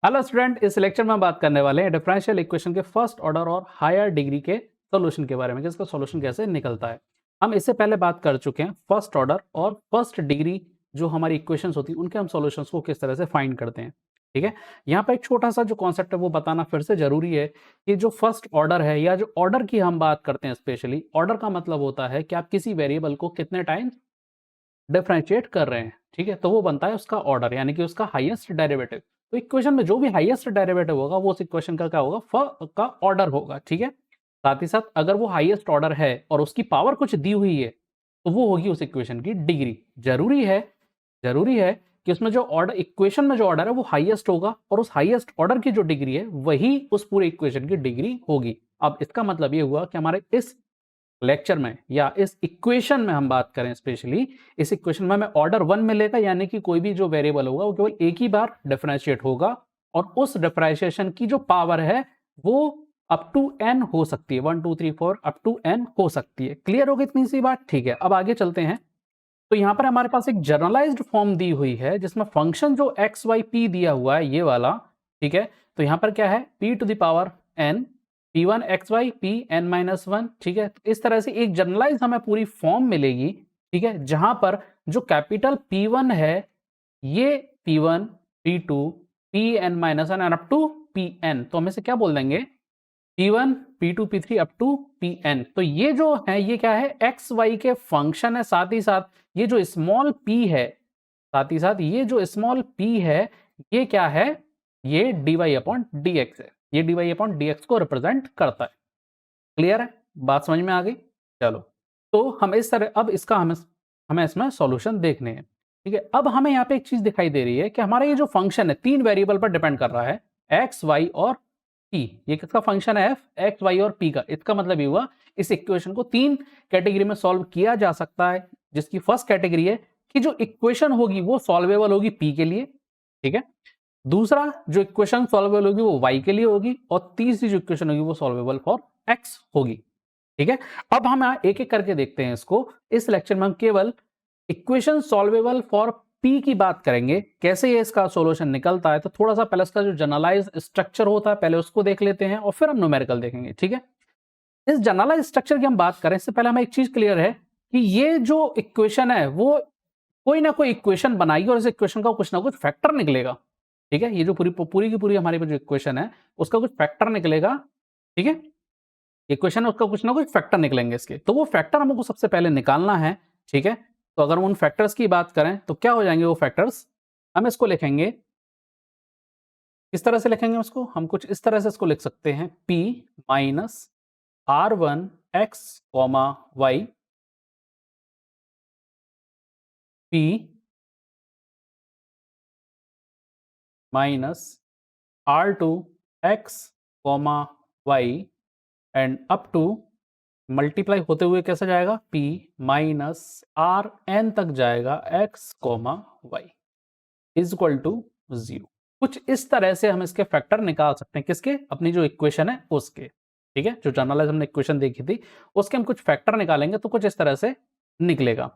Hello student, इस lecture में हम बात करने वाले हैं डिफरेंशियल इक्वेशन के फर्स्ट ऑर्डर और हायर डिग्री के सॉल्यूशन के बारे में कि इसका सॉल्यूशन कैसे निकलता है। हम इससे पहले बात कर चुके हैं फर्स्ट ऑर्डर और फर्स्ट डिग्री जो हमारी इक्वेशंस होती है उनके हम सॉल्यूशंस को किस तरह से फाइंड करते हैं। ठीक है, यहाँ पर एक छोटा सा जो कॉन्सेप्ट है वो बताना फिर से जरूरी है कि जो फर्स्ट ऑर्डर है या जो ऑर्डर की हम बात करते हैं, स्पेशली ऑर्डर का मतलब होता है कि आप किसी वेरिएबल को कितने टाइम डिफरेंशिएट कर रहे हैं। ठीक है, तो वो बनता है उसका ऑर्डर, यानी कि उसका हाईएस्ट डेरिवेटिव। तो इक्वेशन में जो भी हाईएस्ट डेरिवेटिव होगा वो उस इक्वेशन का क्या होगा, का ऑर्डर होगा। ठीक है, साथ ही साथ अगर वो हाईएस्ट ऑर्डर है और उसकी पावर कुछ दी हुई है तो वो होगी उस इक्वेशन की डिग्री। जरूरी है कि उसमें जो ऑर्डर, इक्वेशन में जो ऑर्डर है वो हाईएस्ट होगा और उस हाईएस्ट ऑर्डर की जो डिग्री है वही उस पूरे इक्वेशन की डिग्री होगी। अब इसका मतलब ये हुआ कि हमारे इस लेक्चर में या इस इक्वेशन में हम बात करें, स्पेशली इस इक्वेशन में हमें ऑर्डर 1 मिलेगा, यानी कि कोई भी जो वेरिएबल होगा वो केवल एक ही बार डिफरेंशिएट होगा और उस डिफरेंशिएशन की जो पावर है वो अप टू n हो सकती है, 1 2 3 4 अप टू n हो सकती है। क्लियर हो गई इतनी सी बात? ठीक है, अब आगे चलते हैं। तो यहां पर हमारे पास एक जनरलाइज्ड फॉर्म दी हुई है जिसमें फंक्शन जो एक्स वाई पी दिया हुआ है, ये वाला। ठीक है, तो यहां पर क्या है, p to the power n p1 xy pn minus 1। ठीक है, तो इस तरह से एक जनरलाइज हमें पूरी फॉर्म मिलेगी। ठीक है, जहां पर जो कैपिटल P1 है ये P1 P2 Pn minus 1 up to Pn, तो हम इसे क्या बोल देंगे, P1 P2 P3 up to Pn। तो ये जो है ये क्या है, एक्स वाई के फंक्शन है। साथ ही साथ ये जो स्मॉल p है, साथ ही साथ ये जो स्मॉल p है ये क्या है, ये dy अपॉन dx है। ये dy अपॉन dx को रिप्रेजेंट करता है। क्लियर है, बात समझ में आ गई? चलो, तो हम इस तरह अब इसका हमें इसमें सॉल्यूशन देखने हैं। ठीक है, अब हमें यहाँ पे एक चीज दिखाई दे रही है कि हमारा ये जो फंक्शन है तीन वेरिएबल पर डिपेंड कर रहा है, एक्स वाई और p। ये किसका फंक्शन है, f, एक्स वाई और p का। इसका मतलब ये हुआ इस इक्वेशन को तीन कैटेगरी में सॉल्व किया जा सकता है, जिसकी फर्स्ट कैटेगरी है कि जो इक्वेशन होगी वो सॉल्वेबल होगी p के लिए। ठीक है, दूसरा जो इक्वेशन सॉल्वेबल होगी वो y के लिए होगी और तीसरी जो इक्वेशन होगी वो सॉल्वेबल फॉर x होगी। ठीक है, अब हम एक एक करके देखते हैं इसको। इस लेक्चर में हम केवल इक्वेशन सॉल्वेबल फॉर p की बात करेंगे, कैसे ये इसका सॉल्यूशन निकलता है। तो थोड़ा सा पहले इसका जो जनरलाइज स्ट्रक्चर होता है पहले उसको देख लेते हैं और फिर हम न्यूमेरिकल देखेंगे। ठीक है, इस जनरलाइज स्ट्रक्चर की हम बात करें इससे पहले हमें एक चीज क्लियर है कि ये जो इक्वेशन है वो कोई ना कोई इक्वेशन बनाएगी और इस इक्वेशन का कुछ ना कुछ फैक्टर निकलेगा। ठीक है, ये जो पूरी की पूरी हमारी जो इक्वेशन है उसका कुछ फैक्टर निकलेगा। ठीक है, इक्वेशन है उसका कुछ ना कुछ फैक्टर निकलेंगे इसके, तो वो फैक्टर हमको सबसे पहले निकालना है। ठीक है, तो अगर उन फैक्टर्स की बात करें तो क्या हो जाएंगे वो फैक्टर्स, हम इसको लिखेंगे किस तरह से लिखेंगे उसको, हम कुछ इस तरह से इसको लिख सकते हैं, p minus r1 x y p minus r2 x y and up to multiply होते हुए कैसा जाएगा, p माइनस आर एन तक जाएगा x y is equal to 0। कुछ इस तरह से हम इसके फैक्टर निकाल सकते हैं, किसके, अपनी जो इक्वेशन है उसके। ठीक है, जो जनरलाइज हमने इक्वेशन देखी थी उसके हम कुछ फैक्टर निकालेंगे तो कुछ इस तरह से निकलेगा।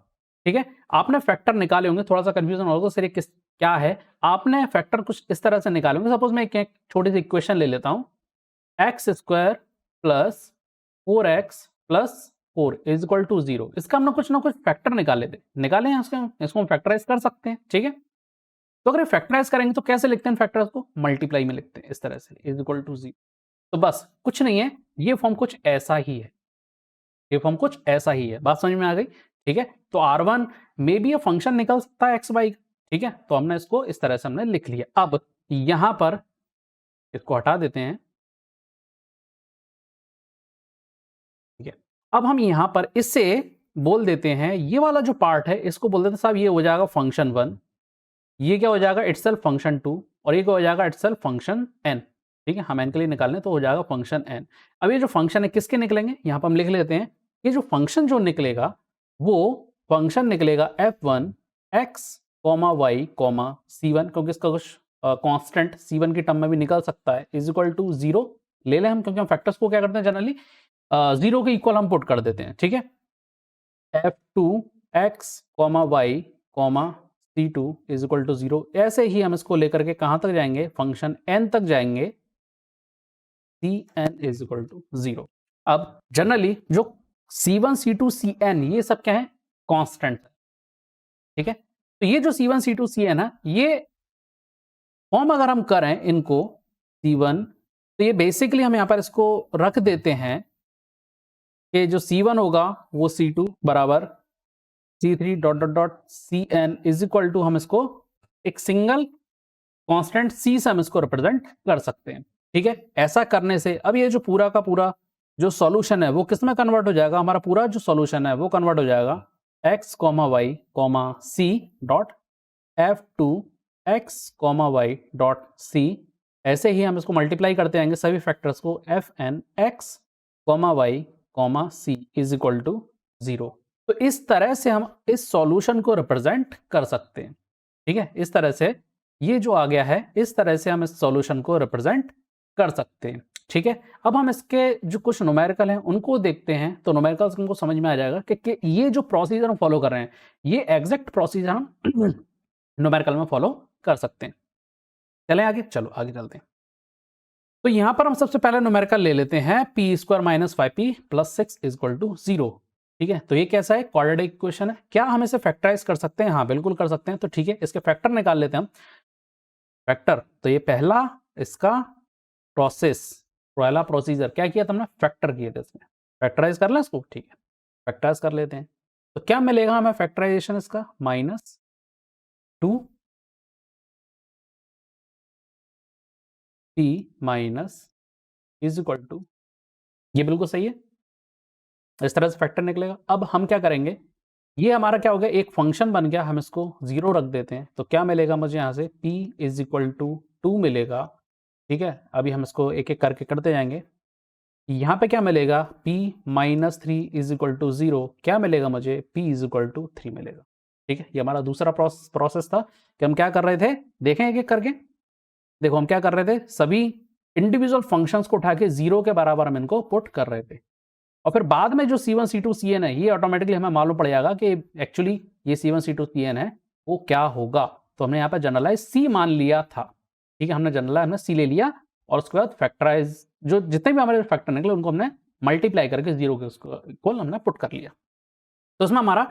ठीक है, आपने फैक्टर निकाले होंगे, थोड़ा सा कंफ्यूजन होगा सर किस क्या है, आपने फैक्टर कुछ इस तरह से निकाले होंगे। सपोज मैं एक छोटी सी इक्वेशन ले लेता हूं, x square plus 4x plus 4 is equal to 0। इसका हमने कुछ ना कुछ फैक्टर निकाले थे, निकाले हैं इसको हम फैक्टराइज कर सकते हैं। ठीक है, तो अगर फैक्टराइज करेंगे तो कैसे लिखते हैं फैक्टर्स को, मल्टीप्लाई में लिखते हैं इस तरह से, इज इक्वल टू 0। तो बस कुछ नहीं है, ये फॉर्म कुछ ऐसा ही है, ये फॉर्म कुछ ऐसा ही है। बात समझ में आ गई? ठीक है, तो R1 में भी ये फंक्शन निकल सकता है एक्स वाई। ठीक है, तो हमने इसको इस तरह से हमने लिख लिया। अब यहां पर इसको हटा देते हैं। ठीक है, अब हम यहां पर इससे बोल देते हैं, ये वाला जो पार्ट है इसको बोल देते हैं साहब, ये हो जाएगा फंक्शन 1, ये क्या हो जाएगा इटसेल्फ फंक्शन 2 और ये क्या हो जाएगा इटसेल्फ फंक्शन n। ठीक है, हम n के लिए निकालने तो हो जाएगा फंक्शन n। अब ये जो फंक्शन है किसके निकलेंगे, यहां पर हम लिख लेते हैं, ये जो फंक्शन जो निकलेगा वो फंक्शन निकलेगा f1 x y c1, क्योंकि इसका कुछ कांस्टेंट c1 की टर्म में भी निकल सकता है, इज इक्वल टू 0 ले लें हम, क्योंकि हम फैक्टर्स को क्या करते हैं जनरली 0 के इक्वल हम पुट कर देते हैं। ठीक है, f2 x y c2 is equal to 0। ऐसे ही हम इसको लेकर के कहाँ तक जाएंगे, फंक्शन n तक जाएंगे, cn इज इक्वल टू 0। अब जनरली जो c1 c2 cn ये सब क्या है, कांस्टेंट, ठीक है। तो ये जो c1 c2 cn है, ये फॉर्म अगर हम करें इनको c1, तो ये बेसिकली हम यहाँ पर इसको रख देते हैं कि जो c1 होगा वो c2 बराबर c3 dot dot dot cn is equal to, हम इसको एक सिंगल कांस्टेंट c से हम इसको रिप्रेजेंट कर सकते हैं, ठीक है। ऐसा करने से अब ये जो पूरा का पूरा जो सॉल्यूशन है वो किस में कन्वर्ट हो जाएगा, हमारा पूरा जो सॉल्यूशन है वो कन्वर्ट हो जाएगा x, y, c dot f2 x, y dot c। ऐसे ही हम इसको मल्टीप्लाई करते आएंगे सभी फैक्टर्स को, fn x, y, c is equal to 0। तो इस तरह से हम इस सॉल्यूशन को रिप्रेजेंट कर सकते हैं, ठीक है। इस तरह से ये जो आ गया है, इस तरह से हम इस सॉल्यूशन को रिप्रेजेंट कर सकते हैं, ठीक है। अब हम इसके जो कुछ न्यूमेरिकल हैं उनको देखते हैं, तो न्यूमेरिकल्स हमको समझ में आ जाएगा कि ये जो प्रोसीजर हम फॉलो कर रहे हैं, ये एग्जैक्ट प्रोसीजर हम न्यूमेरिकल में फॉलो कर सकते हैं। चलें आगे, चलो आगे चलते हैं। तो यहां पर हम सबसे पहले न्यूमेरिकल ले लेते हैं p square minus 5p plus 6 is equal to 0, ठीक है। तो ये कैसा है, क्वाड्रेटिक इक्वेशन है। क्या हम इसे फैक्टराइज कर सकते हैं, हाँ बिल्कुल कर सकते हैं। तो ठीक है, इसके फैक्टर निकाल लेते हैं हम। फैक्टर, तो ये पहला इसका प्रोसेस, पहला प्रोसीजर क्या किया तुमने, फैक्टर किए थे इसमें। फैक्टराइज कर लें इसको, ठीक है, फैक्टराइज कर लेते हैं। तो क्या मिलेगा हमें फैक्टराइजेशन इसका, -2 p minus is equal to, ये बिल्कुल सही है, इस तरह से फैक्टर निकलेगा। अब हम क्या करेंगे, ये हमारा क्या हो गया, एक फंक्शन बन गया, हम इसको 0 रख देते हैं। तो क्या मिलेगा मुझे यहाँ से, p इज इक्वल टू 2 मिलेगा, ठीक है। अभी हम इसको एक एक करके करते जाएंगे। यहाँ पे क्या मिलेगा, p minus 3 is equal to 0, क्या मिलेगा मुझे, p इज इक्वल टू 3 मिलेगा, ठीक है। ये हमारा दूसरा प्रोसेस था कि हम क्या कर रहे थे, देखें एक एक करके। देखो हम क्या कर रहे थे, सभी इंडिविजुअल फंक्शंस को उठा के 0 के बराबर हम इनको पुट कर रहे थे, और फिर बाद में जो c1 c2 cn है, ये ऑटोमेटिकली हमें मालूम पड़ जाएगा कि एक्चुअली ये c1 c2 cn है वो क्या होगा। तो हमने यहाँ पर जनरलाइज c मान लिया था, ठीक है। हमने जनरलाइज, हमने c ले लिया, और उसके बाद फैक्टराइज, जो जितने भी हमारे फैक्टर निकले उनको हमने मल्टीप्लाई करके 0 के इक्वल हमने पुट कर लिया। तो उसमें हमारा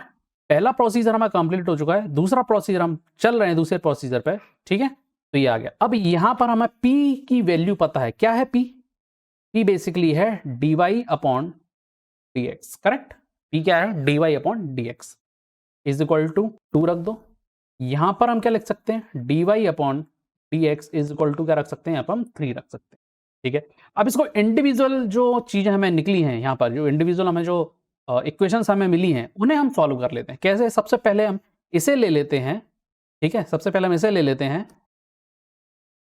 पहला प्रोसीजर हमारा कंप्लीट हो चुका है। दूसरा प्रोसीजर हम चल रहे हैं दूसरे प्रोसीजर पे, ठीक है। तो ये आ गया। अब यहाँ पर हमें p की वैल्यू पता है, क्या है p बेसिकली है dy upon dx, correct. p क्या है, dy upon dx is equal to 2 रख दो। यहां पर हम क्या लिख सकते हैं, dy upon dx is equal to क्या रख सकते हैं, यहाँ पर हम 3 रख सकते हैं, ठीक है। अब इसको इंडिविजुअल जो चीजें हमें निकली हैं, यहाँ पर जो इंडिविजुअल हमें जो इक्वेशंस हमें मिली हैं, उन्हें हम सॉल्व कर लेते हैं। कैसे, सबसे पहले हम इसे ले लेते हैं, ठीक है। सबसे पहले हम इसे ले लेते हैं,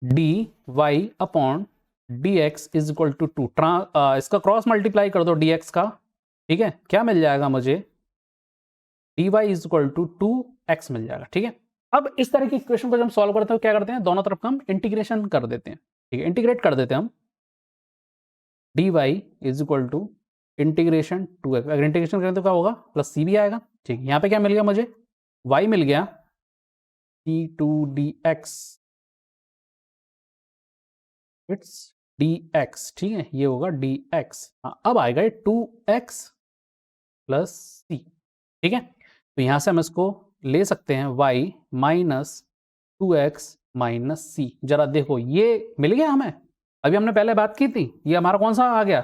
dy upon dx is equal to 2, इसका क्रॉस मल्टीप्लाई कर दो dx का, ठीक है। क्या मिल जाएगा मुझे, dy is equal to 2x मिल जाएगा, ठीक है। अब इस तरह की इक्वेशन को जब हम सॉल्व करते हैं, क्या करते हैं, दोनों तरफ का हम इंटीग्रेशन कर देते हैं, ठीक है। इंटीग्रेट कर देते हैं हम, dy is equal to integration 2x, अगर इंटीग्रेशन करें तो क्या होगा, प्लस c भी आएगा, ठीक है। यहाँ पे क्या मिल गया मुझे, y मिल गया c2 dx, इट्स dx, ठीक है, ये होगा dx। हाँ, अब आएगा 2x प्लस c, ठीक है। तो यहां से हम इसको ले सकते हैं, y minus 2x minus c। जरा देखो ये मिल गया हमें, अभी हमने पहले बात की थी, ये हमारा कौन सा आ गया,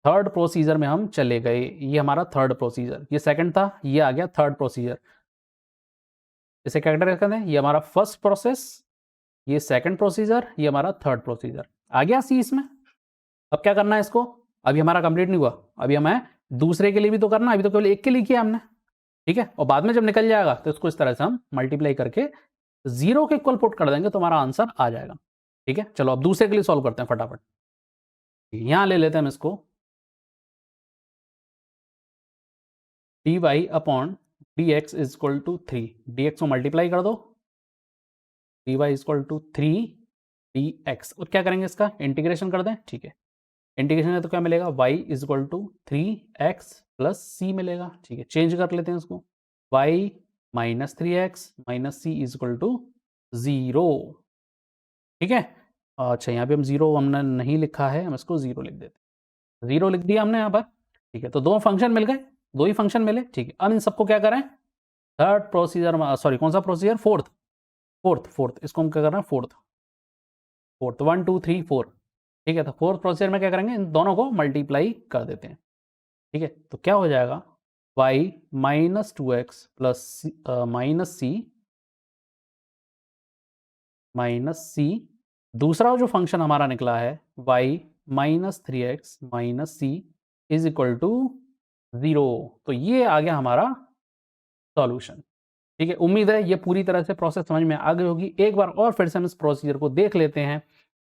थर्ड प्रोसीजर में हम चले गए। ये हमारा थर्ड प्रोसीजर, ये सेकंड था, ये आ गया थर्ड प्रोसीजर। इसे क्या करते हैं, ये हमारा फर्स्ट प्रोसेस, ये सेकंड प्रोसीजर, ये हमारा थर्ड प्रोसीजर। आ गया सी इसमें। अब क्या करना है इसको, अभी हमारा कंप्लीट नहीं हुआ, अभी हमें दूसरे के लिए भी तो करना है, अभी तो केवल एक के लिए किया हमने, ठीक है। और बाद में जब निकल जाएगा तो इसको इस तरह से हम मल्टीप्लाई करके 0 के इक्वल पुट कर देंगे तो हमारा आंसर आ जाएगा, ठीक है। चलो अब दूसरे के लिए सॉल्व करते हैं फटाफट। यहां ले लेते हैं हम इसको, dy upon dx is equal to 3, dx को मल्टीप्लाई कर दो, dy is equal to 3 dx, और क्या करेंगे इसका इंटीग्रेशन कर दें, ठीक है। इंटीग्रेशन है तो क्या मिलेगा, y is equal to 3x plus c मिलेगा, ठीक है। चेंज कर लेते हैं इसको, y -3x - c is equal to 0। ठीक है, अच्छा यहाँ पे हम 0 हमने नहीं लिखा है, हम इसको 0 लिख देते हैं। 0 लिख दिया हमने यहाँ पर। ठीक है, तो दो फंक्शन मिल गए, दो ही फंक्शन मिले। ठीक है, अब इन सबको क्या करें, थर्ड प्रोसीजर, सॉरी कौन सा प्रोसीजर, फोर्थ, इसको हम क्या कर रहे हैं, फोर्थ 1 2 3 4। ठीक है, तो फोर्थ प्रोसीजर में क्या करेंगे, इन दोनों को मल्टीप्लाई कर देते हैं। ठीक है, तो क्या हो जाएगा, y -2x प्लस माइनस सी, दूसरा जो फंक्शन हमारा निकला है y -3x - c is equal to 0। तो ये आ गया हमारा सॉल्यूशन। ठीक है, उम्मीद है ये पूरी तरह से प्रोसेस समझ में आ गई होगी। एक बार और फिर से हम इस प्रोसीजर को देख लेते हैं।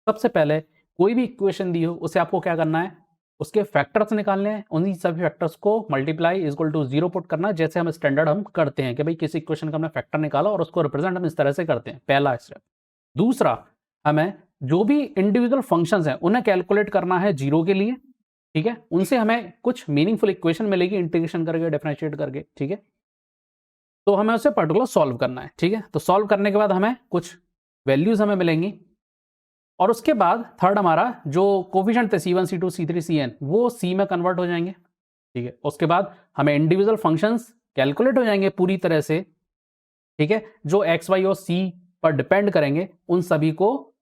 सबसे पहले कोई भी इक्वेशन दी हो उसे आपको क्या करना है, उसके फैक्टर्स निकालने हैं, उन्हीं सभी फैक्टर्स को multiply is equal to 0 put करना है, जैसे हम स्टैंडर्ड हम करते हैं कि भाई किसी इक्वेशन का हमने फैक्टर निकाला और उसको रिप्रेजेंट हम इस तरह से करते हैं, पहला स्टेप। दूसरा, हमें जो भी इंडिविजुअल फंक्शंस हैं उन्हें कैलकुलेट करना है 0 के लिए। ठीक है, उनसे हमें कुछ मीनिंगफुल इक्वेशन मिलेगी इंटीग्रेशन करके, डिफरेंशिएट करके। ठीक है, तो हमें उसे पर्टिकुलर सॉल्व करना है। ठीक है, तो सॉल्व करने के बाद हमें कुछ वैल्यूज हमें मिलेंगी और उसके बाद थर्ड हमारा जो कोफिशिएंट थे C1 C2 C3 Cn वो C में कन्वर्ट हो जाएंगे। ठीक है, उसके बाद हमें इंडिविजुअल फंक्शंस कैलकुलेट हो जाएंगे पूरी तरह से। ठीक है, जो x y और c पर डिपेंड करेंगे उन सभी को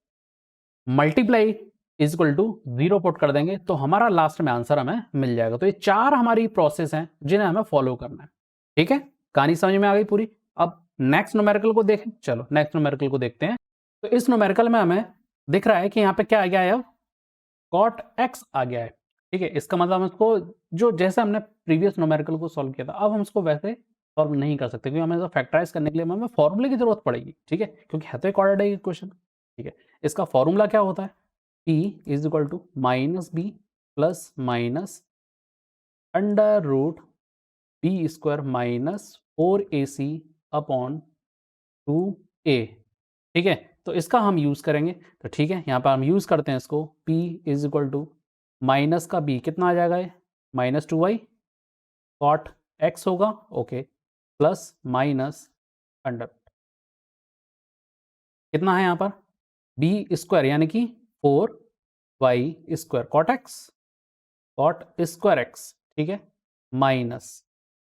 multiply is equal to 0 put कर देंगे, तो हमारा लास्ट में आंसर हमें मिल जाएगा। तो ये चार हमारी प्रोसेस हैं जिन्हें हमें फॉलो करना है। ठीक है, कहानी समझ में आ गई पूरी। अब नेक्स्ट न्यूमेरिकल को देखें, चलो नेक्स्ट न्यूमेरिकल को देखते हैं। तो इस न्यूमेरिकल में हमें दिख रहा है कि यहाँ पे क्या आ गया है, अब cot x आ गया है। ठीक है, इसका मतलब हम इसको जो जैसे हमने प्रीवियस न्यूमेरिकल को सॉल्व किया था, अब हम इसको वैसे सॉल्व नहीं कर सकते, क्योंकि हमें फैक्टराइज करने के लिए हमें फॉर्मूले की जरूरत पड़ेगी। ठीक है, क्योंकि है तो एक ऑर्डर इक्वेशन। ठीक है, इसका फॉर्मूला क्या होता है, p is equal to -b plus minus under root b square -4ac upon 2a। ठीक है, तो इसका हम यूज करेंगे। तो ठीक है, यहाँ पर हम यूज करते हैं इसको, p is equal to minus का b कितना आ जाएगा, ये -2y कॉट x होगा, ओके, प्लस माइनस अंडर कितना है यहाँ पर b स्क्वायर यानी कि 4y square cot square x। ठीक है, माइनस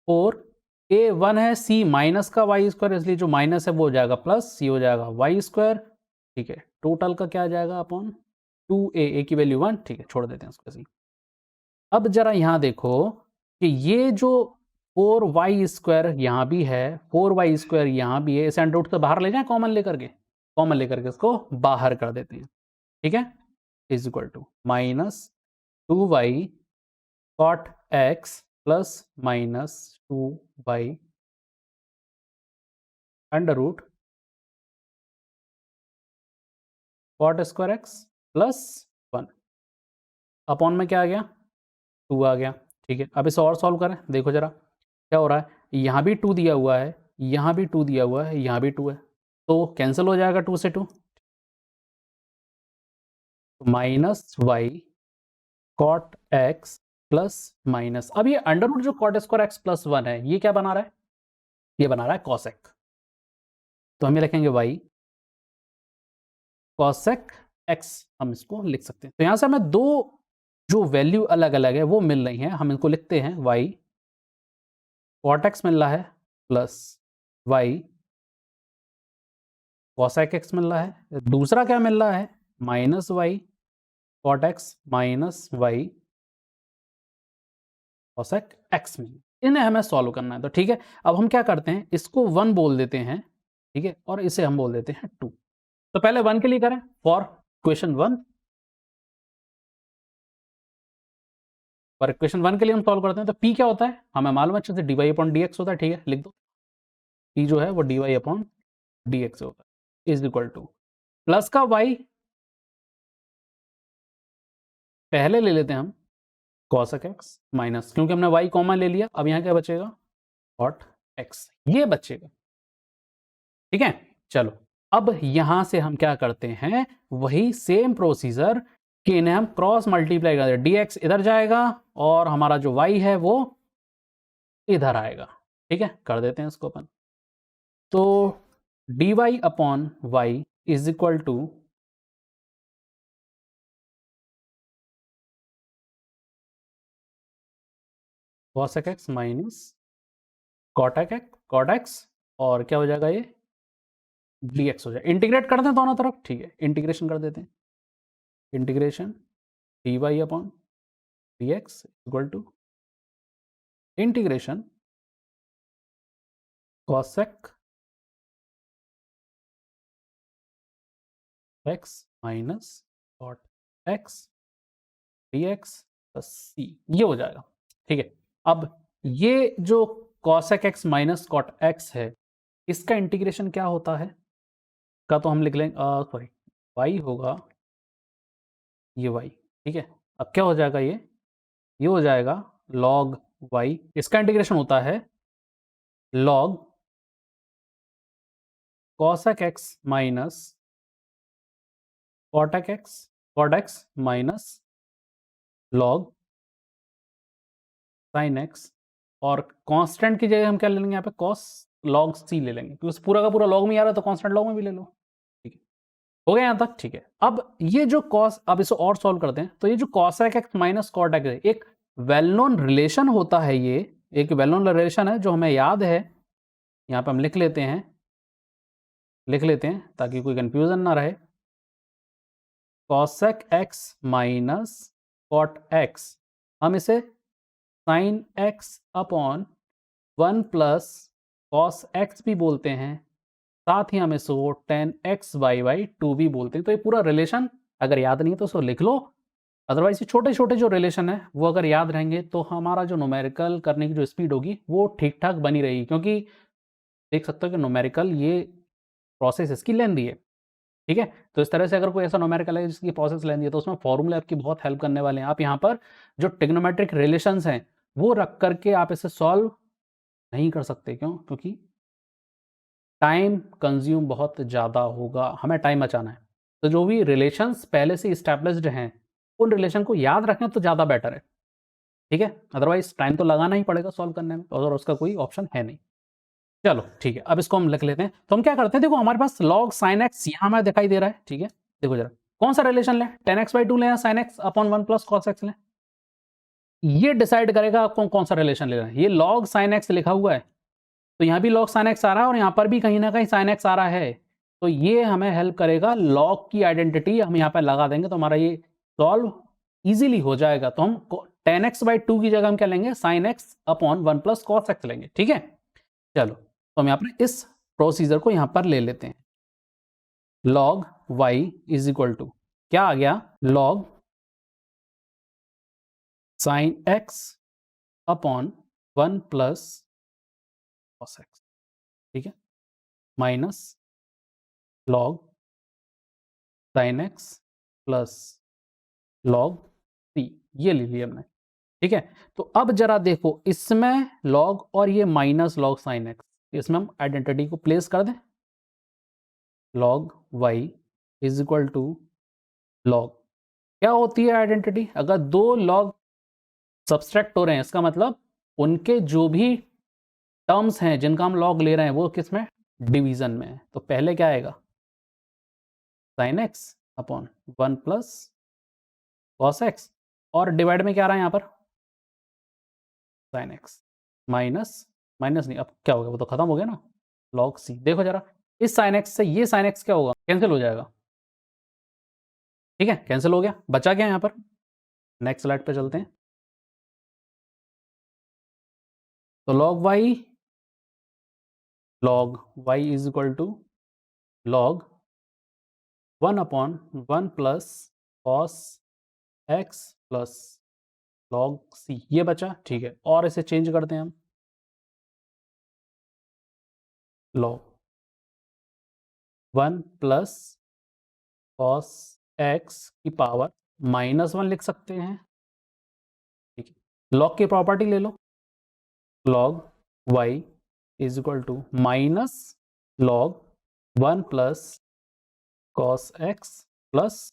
4a1 है, c माइनस का y स्क्वायर, इसलिए जो माइनस है वो हो जाएगा प्लस, c हो जाएगा y स्क्वायर। ठीक है, टोटल का क्या आ जाएगा अपॉन 2a की वैल्यू 1। ठीक है, छोड़ देते हैं उसको ऐसे ही। अब जरा यहाँ देखो कि ये जो 4y स्क्वायर यहाँ भी है, 4y स्क्वायर यहाँ भी है, इसे अंडर रूट से बाहर ले जाए, कॉमन लेकर के इसको बाहर कर देते हैं। ठीक है, is equal to -2y cot x plus -2y under root cot square x plus 1 upon में क्या आ गया, 2 आ गया। ठीक है, अब इसे और सॉल्व करें, देखो जरा क्या हो रहा है, यहाँ भी 2 दिया हुआ है, यहाँ भी 2 दिया हुआ है, यहाँ भी 2 है, तो कैंसिल हो जाएगा 2 से 2, -y cot x plus minus, अब ये अंडर रूट जो कॉट स्क्वायर एक्स प्लस 1 है, ये क्या बना रहा है, ये बना रहा है कॉसेक। तो हम ये लिखेंगे y कॉसेक x, हम इसको लिख सकते हैं। तो यहाँ से हमें दो जो वैल्यू अलग अलग है वो मिल रही हैं, हम इनको लिखते हैं y कॉट x मिल रहा है प्लस y कॉसेक x मिल रहा है, दूसरा क्या मिल रहा है, -y cot x minus y cosec x मिल, इन्हें हमें सॉल्व करना है। तो ठीक है, अब हम क्या करते हैं, इसको 1 बोल देते हैं। ठीक है, और इसे हम बोल देते हैं 2। तो पहले 1 के लिए करें, फॉर इक्वेशन 1, और इक्वेशन 1 के लिए हम सॉल्व करते हैं। तो p क्या होता है, हमें मालूम है अच्छे से, dy अपॉन dx होता है। ठीक है, लिख दो, p जो है वो dy अपॉन dx होता है, इज इक्वल टू प्लस का y पहले ले लेते हैं हम cosec x माइनस, क्योंकि हमने y कॉमन ले लिया, अब यहाँ क्या बचेगा, cot x, ये बचेगा। ठीक है, चलो अब यहां से हम क्या करते हैं, वही सेम प्रोसीजर कि इन्हें हम क्रॉस मल्टीप्लाई कर दें, dx इधर जाएगा और हमारा जो y है वो इधर आएगा। ठीक है, कर देते हैं इसको अपन, तो dy upon y is equal to cosec x minus cot x और क्या हो जाएगा ये dx हो जाएगा। इंटीग्रेट कर दें दोनों तरफ, ठीक है, इंटीग्रेशन कर देते हैं। Integration dy upon dx equal to integration cosec x minus cot x dx plus c, ये हो जाएगा। ठीक है, अब ये जो cosec x minus cot x है, इसका इंटीग्रेशन क्या होता है का तो हम लिख लेंगे, सॉरी y होगा ये y, ठीक है। अब क्या हो जाएगा ये हो जाएगा log y, इसका इंटीग्रेशन होता है log cosec x minus cot x minus log sin x, और कांस्टेंट की जगह हम क्या ले लेंगे यहाँ पे cos log c ले लेंगे, क्योंकि पूरा का पूरा log में आ रहा है तो कांस्टेंट log में भी ले लो। ठीक है, हो गया यहाँ तक, ठीक है। अब ये जो cos, अब इसे और सॉल्व करते हैं, तो ये जो cosec x minus cot x है, एक वेल नोन रिलेशन होता है, ये एक वेल नोन रिलेशन है जो हमें याद है। यहाँ पे हम लिख लेते हैं ताकि कोई कंफ्यूजन ना रहे। cosec x minus cot x, हम इसे sin x upon 1 plus cos x भी बोलते हैं, साथ ही हम इसको tan x बाई 2 भी बोलते हैं। तो ये पूरा रिलेशन अगर याद नहीं है तो उसको लिख लो, अदरवाइज ये छोटे छोटे जो रिलेशन है वो अगर याद रहेंगे तो हमारा जो न्यूमेरिकल करने की जो स्पीड होगी वो ठीक ठाक बनी रहेगी, क्योंकि देख सकते हो कि न्यूमेरिकल ये प्रोसेस इसकी लेंदी है। ठीक है, तो इस तरह से अगर कोई ऐसा न्यूमेरिकल है जिसकी प्रोसेस लेंदी है तो उसमें फॉर्मूले आपकी बहुत हेल्प करने वाले हैं। आप यहाँ पर जो ट्रिग्नोमेट्रिक रिलेशंस हैं वो रख करके आप इसे सॉल्व नहीं कर सकते। क्यों? क्योंकि टाइम कंज्यूम बहुत ज़्यादा होगा, हमें टाइम बचाना है। तो जो भी रिलेशंस पहले से इस्टेब्लिश्ड हैं उन रिलेशन को याद रखें तो ज़्यादा बेटर है। ठीक है, अदरवाइज टाइम तो लगाना ही पड़ेगा सॉल्व करने में और उसका कोई ऑप्शन है नहीं। चलो ठीक है, अब इसको हम लिख लेते हैं। तो हम क्या करते हैं, देखो हमारे पास log sin x यहाँ हमें दिखाई दे रहा है। ठीक है, देखो जरा कौन सा रिलेशन लें, tan x बाई 2 लें या sin x upon 1 plus cos x लें, ये डिसाइड करेगा आपको कौन सा रिलेशन लेना है। ये log sin x लिखा हुआ है तो यहाँ भी log sin x आ रहा है और यहाँ पर भी कहीं ना कहीं sin x आ रहा है, तो ये हमें हेल्प करेगा। log की आइडेंटिटी हम यहाँ पर लगा देंगे तो हमारा ये सॉल्व इजीली हो जाएगा। तो हम tan x बाई 2 की जगह हम क्या लेंगे, sin x upon 1 plus cos x लेंगे। ठीक है, चलो तो हम यहाँ पर इस प्रोसीजर को यहाँ पर ले लेते हैं। log y is equal to क्या आ गया, log sin x upon 1 plus cos x, ठीक है, minus log sin x plus log c, ये ले लिया हमने। ठीक है, तो अब जरा देखो इसमें log और ये माइनस log sin x, इसमें हम आइडेंटिटी को प्लेस कर दें। log y is equal to log, क्या होती है आइडेंटिटी, अगर दो log सब्सट्रैक्ट हो रहे हैं इसका मतलब उनके जो भी टर्म्स हैं जिनका हम log ले रहे हैं वो किस में, डिवीजन में है। तो पहले क्या आएगा, sin x upon 1 plus cos x, और डिवाइड में क्या आ रहा है यहाँ पर, sin x माइनस नहीं, अब क्या हो गया, वो तो खत्म हो गया ना, log c। देखो जरा इस sin x से ये sin x क्या होगा, कैंसिल हो जाएगा। ठीक है, कैंसिल हो गया, बचा क्या यहाँ पर। नेक्स्ट स्लाइड पे चलते हैं। तो log y is equal to log 1 upon 1 plus cos x plus log c, ये बचा। ठीक है, और इसे चेंज करते हैं हम, log 1 प्लस cos x की पावर -1 लिख सकते हैं। ठीक है, log की प्रॉपर्टी ले लो, log y is equal to minus log 1 plus cos x plus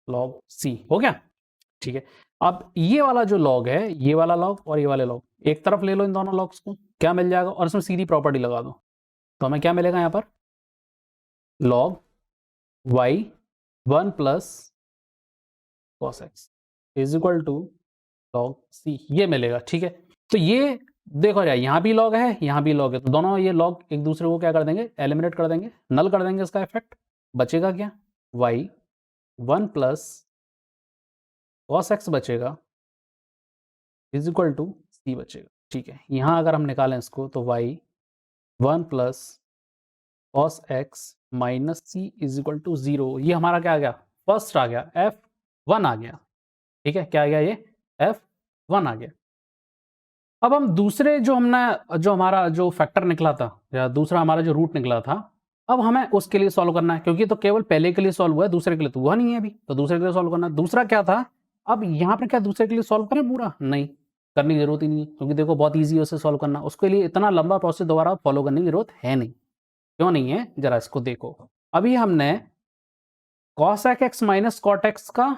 log c, हो गया। ठीक है, अब ये वाला जो log है, ये वाला log और ये वाले log एक तरफ ले लो, इन दोनों logs को क्या मिल जाएगा, और इसमें सीधी प्रॉपर्टी लगा दो, तो हमें क्या मिलेगा यहाँ पर log y 1 plus cos x is equal to log c, ये मिलेगा। ठीक है, तो ये देखो यार, यहाँ भी log है, यहाँ भी log है, तो दोनों ये log एक दूसरे को क्या कर देंगे, एलिमिनेट कर देंगे, नल कर देंगे इसका इफेक्ट। बचेगा क्या, y 1 प्लस cos x बचेगा इज इक्वल टू c बचेगा। ठीक है, यहाँ अगर हम निकालें इसको तो y 1 plus cos x minus c is equal to 0, ये हमारा क्या आ गया, फर्स्ट आ गया, f1 आ गया। ठीक है, क्या आ गया, ये f1 आ गया। अब हम दूसरे जो हमारा जो फैक्टर निकला था या दूसरा हमारा जो रूट निकला था, अब हमें उसके लिए सॉल्व करना है, क्योंकि तो केवल पहले के लिए सॉल्व हुआ है, दूसरे के लिए तो हुआ नहीं है अभी, तो दूसरे के लिए सॉल्व करना है। दूसरा क्या था, अब यहाँ पर क्या दूसरे के लिए सॉल्व करें पूरा, नहीं करने की जरूरत ही नहीं है, क्योंकि देखो बहुत ईजी है उसे सॉल्व करना, उसके लिए इतना लंबा प्रोसेस दोबारा फॉलो करने की जरूरत है नहीं। क्यों नहीं है, जरा इसको देखो। अभी हमने cos x minus cot x का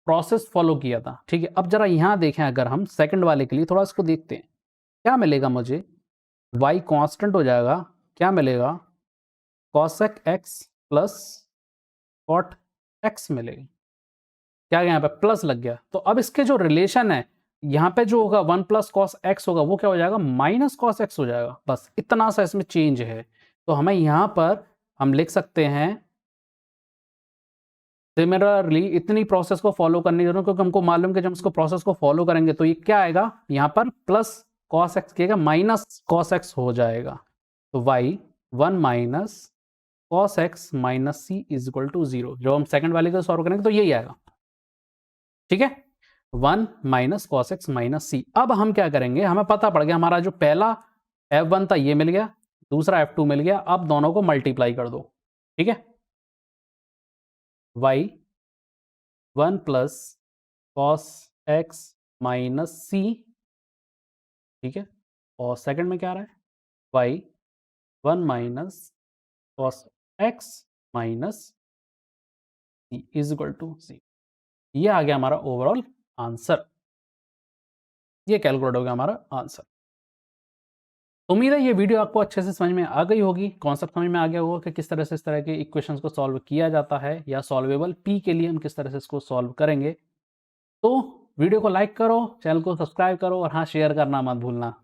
प्रोसेस फॉलो किया था। ठीक है, अब जरा यहाँ देखें, अगर हम सेकंड वाले के लिए थोड़ा इसको देखते हैं, क्या मिलेगा मुझे, y कांस्टेंट हो जाएगा, क्या मिलेगा, cosec x plus cot x मिलेगा। क्या यहाँ पे प्लस लग गया, तो अब इसके जो रिलेशन है यहाँ पे जो होगा 1 प्लस कॉस एक्स होगा, वो क्या हो जाएगा, माइनस कॉस एक्स हो जाएगा। बस इतना सा इसमें चेंज है। तो हमें यहाँ पर हम लिख सकते हैं सिमिलरली इतनी प्रोसेस को फॉलो करने की जरूरत, क्योंकि हमको मालूम है कि जब इसको प्रोसेस को फॉलो करेंगे तो ये क्या आएगा, यहाँ पर प्लस कॉस एक्स किएगा, माइनस कॉस एक्स हो जाएगा। तो y 1 minus cos x minus c is equal to 0। जो हम सेकंड वाले को सॉल्व करेंगे तो यही आएगा। ठीक है, 1 माइनस कॉस एक्स माइनस सी। अब हम क्या करेंगे, हमें पता पड़ गया हमारा जो पहला f1 था ये मिल गया, दूसरा f2 मिल गया। अब दोनों को मल्टीप्लाई कर दो। ठीक है, y 1 plus cos x minus c. ठीक है, और सेकंड में क्या आ रहा है, y 1 minus cos x minus c is equal to c. ये आ गया हमारा ओवरऑल आंसर, ये कैलकुलेट हो गया हमारा आंसर। उम्मीद है ये वीडियो आपको अच्छे से समझ में आ गई होगी, कॉन्सेप्ट समझ में आ गया होगा कि किस तरह से इस तरह के इक्वेशंस को सॉल्व किया जाता है, या सॉल्वेबल पी के लिए हम किस तरह से इसको सॉल्व करेंगे। तो वीडियो को लाइक करो, चैनल को सब्सक्राइब करो, और हाँ, शेयर करना मत भूलना।